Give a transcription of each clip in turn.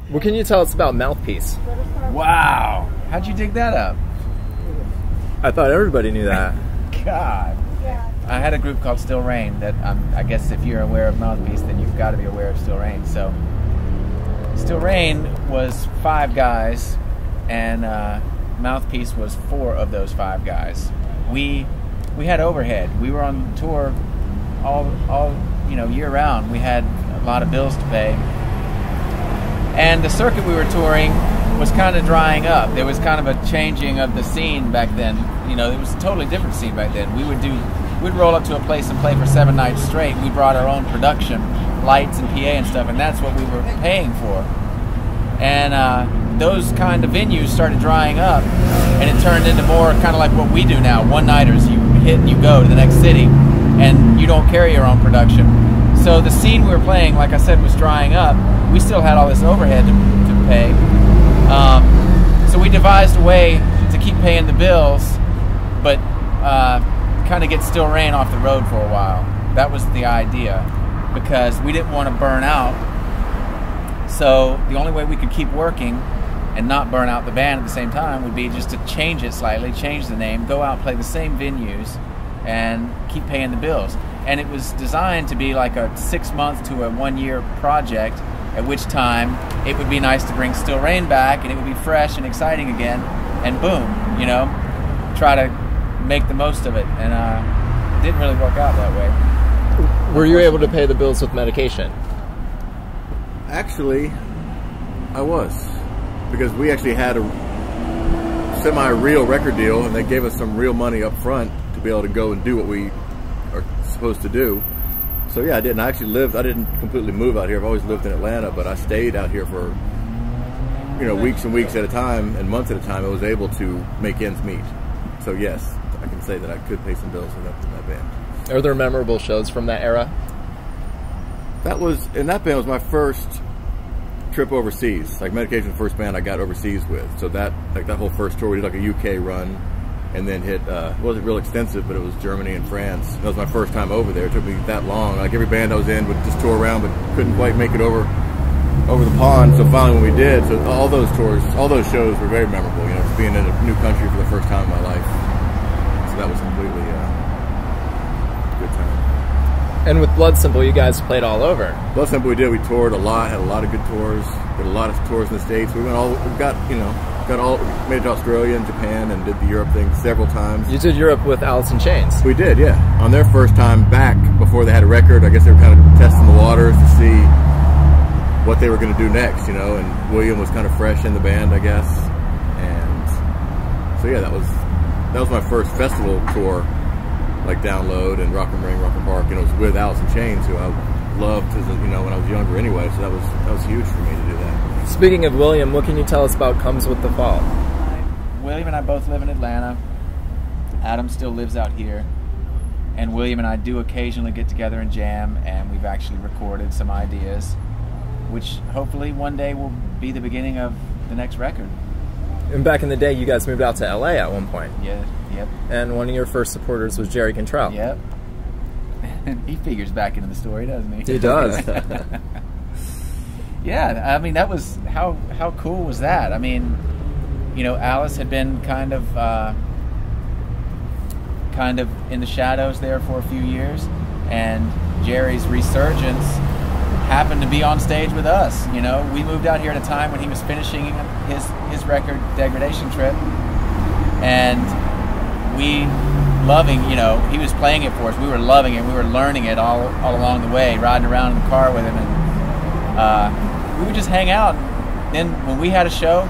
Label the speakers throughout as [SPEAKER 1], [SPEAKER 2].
[SPEAKER 1] What can you tell us about Mouthpiece?
[SPEAKER 2] Wow. How'd you dig that up?
[SPEAKER 1] I thought everybody knew that.
[SPEAKER 2] God. I had a group called Still Rain that I guess if you're aware of Mouthpiece, then you've got to be aware of Still Rain. So Still Rain was 5 guys, and Mouthpiece was 4 of those 5 guys. We had overhead. We were on tour all year round. We had a lot of bills to pay, and the circuit we were touring was kind of drying up. There was kind of a changing of the scene back then. You know, it was a totally different scene back then. We'd roll up to a place and play for 7 nights straight. We brought our own production, lights and PA and stuff, and that's what we were paying for. And those kind of venues started drying up, and it turned into more kind of like what we do now. One-nighters, you hit and you go to the next city, and you don't carry your own production. So the scene we were playing, like I said, was drying up. We still had all this overhead to pay. So we devised a way to keep paying the bills, but kind of get Still Rain off the road for a while. That was the idea, because we didn't want to burn out. So the only way we could keep working and not burn out the band at the same time would be just to change it slightly, change the name, go out, play the same venues, and keep paying the bills. And it was designed to be like a 6-month to a 1-year project, at which time it would be nice to bring Still Rain back, and it would be fresh and exciting again, and boom, try to make the most of it. And it didn't really work out that way.
[SPEAKER 1] Were you able to pay the bills with medication?
[SPEAKER 3] Actually, I was, because we actually had a semi-real record deal, and they gave us some real money up front to be able to go and do what we are supposed to do. So yeah, I did. And I actually lived, I didn't completely move out here. I've always lived in Atlanta, but I stayed out here for, weeks and weeks at a time and months at a time. I was able to make ends meet. So yes, I can say that I could pay some bills with that band.
[SPEAKER 1] Are there memorable shows from that era?
[SPEAKER 3] That band was my first trip overseas. Like Medication was the first band I got overseas with. So that whole first tour, we did like a UK run, and then hit, it wasn't real extensive, but it was Germany and France. That was my first time over there. It took me that long. Like every band I was in would just tour around, but couldn't quite make it over the pond. So finally when we did, so all those tours, all those shows were very memorable, just being in a new country for the first time in my life. So that was completely a good time.
[SPEAKER 1] And with Bloodsimple, you guys played all over.
[SPEAKER 3] Bloodsimple, we did. We toured a lot, had a lot of good tours, did a lot of tours in the States. We made it to Australia and Japan and did the Europe thing several times.
[SPEAKER 1] You did Europe with Alice in Chains.
[SPEAKER 3] We did, yeah. On their first time back, before they had a record, I guess they were kind of testing the waters to see what they were going to do next, and William was kind of fresh in the band, I guess. And so yeah, that was my first festival tour, like Download and Rock and Ring, Rock and Park, it was with Alice in Chains, who I loved as when I was younger anyway, so that was huge for me to do that.
[SPEAKER 1] Speaking of William, what can you tell us about Comes With the Fall?
[SPEAKER 2] William and I both live in Atlanta. Adam still lives out here. And William and I do occasionally get together and jam, and we've actually recorded some ideas, which hopefully one day will be the beginning of the next record.
[SPEAKER 1] And back in the day, you guys moved out to LA at one point.
[SPEAKER 2] Yeah, yep.
[SPEAKER 1] And one of your first supporters was Jerry Cantrell.
[SPEAKER 2] Yep. He figures back into the story, doesn't he?
[SPEAKER 1] He does.
[SPEAKER 2] Yeah, I mean, that was, how cool was that? I mean, Alice had been kind of in the shadows there for a few years, and Jerry's resurgence happened to be on stage with us. We moved out here at a time when he was finishing his record Degradation Trip, and we loving, he was playing it for us. We were loving it. We were learning it all along the way, riding around in the car with him, and we would just hang out. Then when we had a show,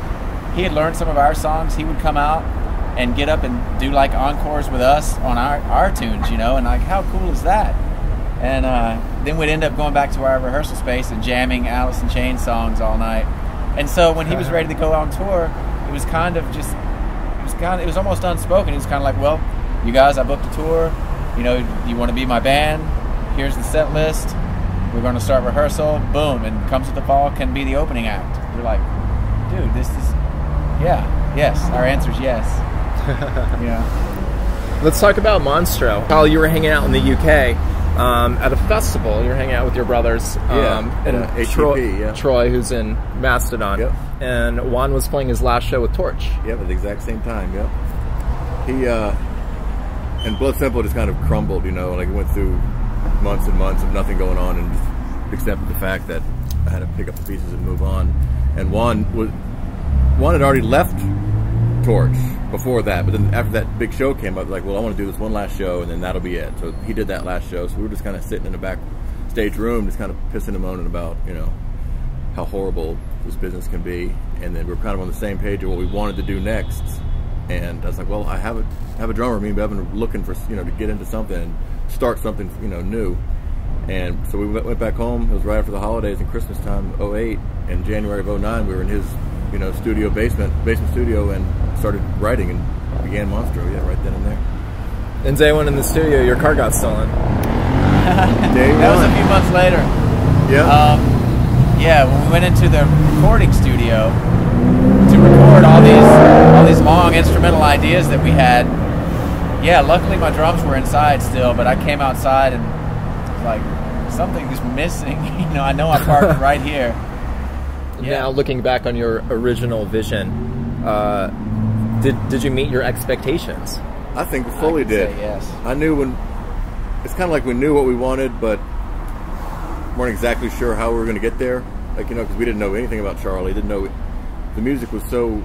[SPEAKER 2] he had learned some of our songs. He would come out and get up and do like encores with us on our tunes, and like, how cool is that? And then we'd end up going back to our rehearsal space and jamming Alice in Chains songs all night. And so when he was ready to go on tour, it was it was almost unspoken. He was kind of like, well, you guys, I booked a tour. You want to be my band? Here's the set list. We're going to start rehearsal. Boom, and Comes With the Fall can be the opening act. We're like, dude, this is, yes. Our answer is yes.
[SPEAKER 1] Let's talk about MonstrO. While you were hanging out in the UK, at a festival. You're hanging out with your brothers. And
[SPEAKER 3] ATP,
[SPEAKER 1] Troy, who's in Mastodon.
[SPEAKER 3] Yep.
[SPEAKER 1] And Juan was playing his last show with Torche.
[SPEAKER 3] Yep, at the exact same time, yep. He, and Bloodsimple just kind of crumbled, you know, like he went through months and months of nothing going on and just accepted the fact that I had to pick up the pieces and move on. And Juan had already left Torche before that, but then after that big show came up, like, well, I want to do this one last show and then that'll be it. So he did that last show. So we were just kind of sitting in the backstage room, just kind of pissing and moaning about, you know, how horrible this business can be. And then we were kind of on the same page of what we wanted to do next. And I was like, well, I have a drummer. Me and Bevan are looking for, you know, to get into something and start something, you know, new. And so we went back home. It was right after the holidays and Christmas time, 08. And January of 09, we were in his, you know, studio, basement studio, and started writing and began MonstrO, yeah, right then and there.
[SPEAKER 1] And day one in the studio, your car got stolen.
[SPEAKER 2] That was a few months later.
[SPEAKER 3] Yeah.
[SPEAKER 2] Yeah, when we went into the recording studio to record all these long instrumental ideas that we had. Yeah, luckily my drums were inside still, but I came outside and was like, something's missing. You know I parked right here. Yeah.
[SPEAKER 1] Now, looking back on your original vision, did you meet your expectations?
[SPEAKER 3] I think we fully did.
[SPEAKER 2] Say yes.
[SPEAKER 3] I knew it's kind of like we knew what we wanted, but weren't exactly sure how we were going to get there. Like, you know, because we didn't know anything about Charlie. Didn't know the music was so,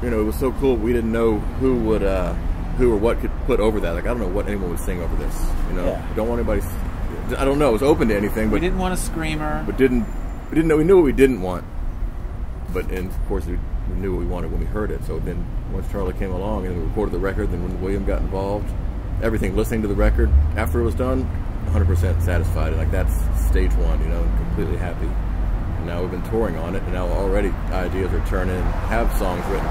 [SPEAKER 3] you know, it was so cool. We didn't know who or what could put over that. Like, I don't know what anyone would sing over this. You know,
[SPEAKER 2] yeah.
[SPEAKER 3] I don't want anybody. I don't know. It was open to anything, but
[SPEAKER 2] we didn't want a screamer.
[SPEAKER 3] But we didn't know. We knew what we didn't want. But and of course we knew what we wanted when we heard it. So then once Charlie came along and we recorded the record, then when William got involved, everything, listening to the record after it was done, 100% satisfied. Like, that's stage one, you know, and completely happy. And now we've been touring on it, and now already ideas are turning and have songs written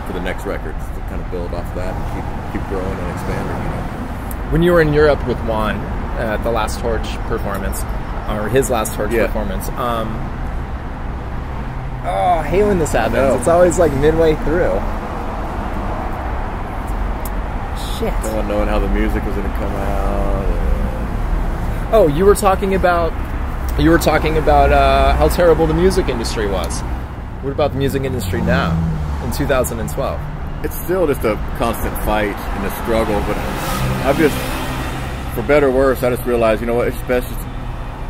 [SPEAKER 3] for the next records to kind of build off that and keep growing and expanding, you know.
[SPEAKER 1] When you were in Europe with Juan at the last Torche performance, or his last Torche performance, I hate when this happens.
[SPEAKER 3] No.
[SPEAKER 1] It's always like midway through. Shit.
[SPEAKER 3] No one knowing how the music was going to come out.
[SPEAKER 1] Oh, you were talking about how terrible the music industry was. What about the music industry now, in 2012?
[SPEAKER 3] It's still just a constant fight and a struggle, but I've just, for better or worse, I just realized, you know what, it's best to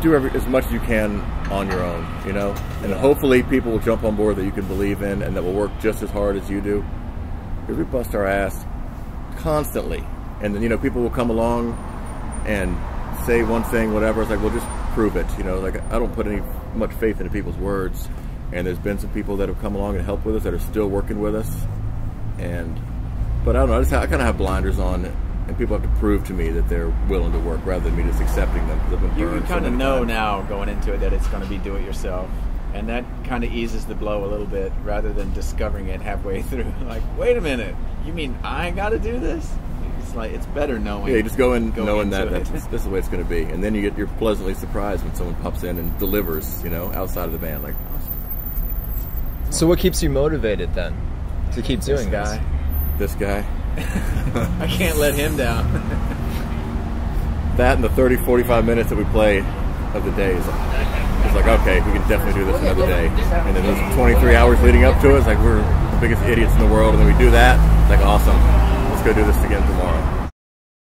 [SPEAKER 3] do as much as you can on your own, you know? And hopefully people will jump on board that you can believe in and that will work just as hard as you do. Because we bust our ass constantly. And then, you know, people will come along and say one thing, whatever. It's like, well, just prove it, you know? Like, I don't put much faith into people's words. And there's been some people that have come along and helped with us that are still working with us. But I don't know, I kind of have blinders on, and people have to prove to me that they're willing to work rather than me just accepting them.
[SPEAKER 2] You kind of know now going into it that it's going to be do-it-yourself, and that kind of eases the blow a little bit rather than discovering it halfway through. Like, wait a minute, you mean I got to do this? It's like, it's better knowing.
[SPEAKER 3] Yeah, you just go in knowing that this is the way it's going to be, and then you're pleasantly surprised when someone pops in and delivers, you know, outside of the band. Like, awesome.
[SPEAKER 1] So what keeps you motivated then to keep doing this?
[SPEAKER 3] This guy.
[SPEAKER 2] I can't let him down.
[SPEAKER 3] That and the 30-45 minutes that we play of the day is like, okay, we can definitely do this another day. And then those 23 hours leading up to it, it's like we're the biggest idiots in the world, and then we do that, it's like, awesome, let's go do this again tomorrow.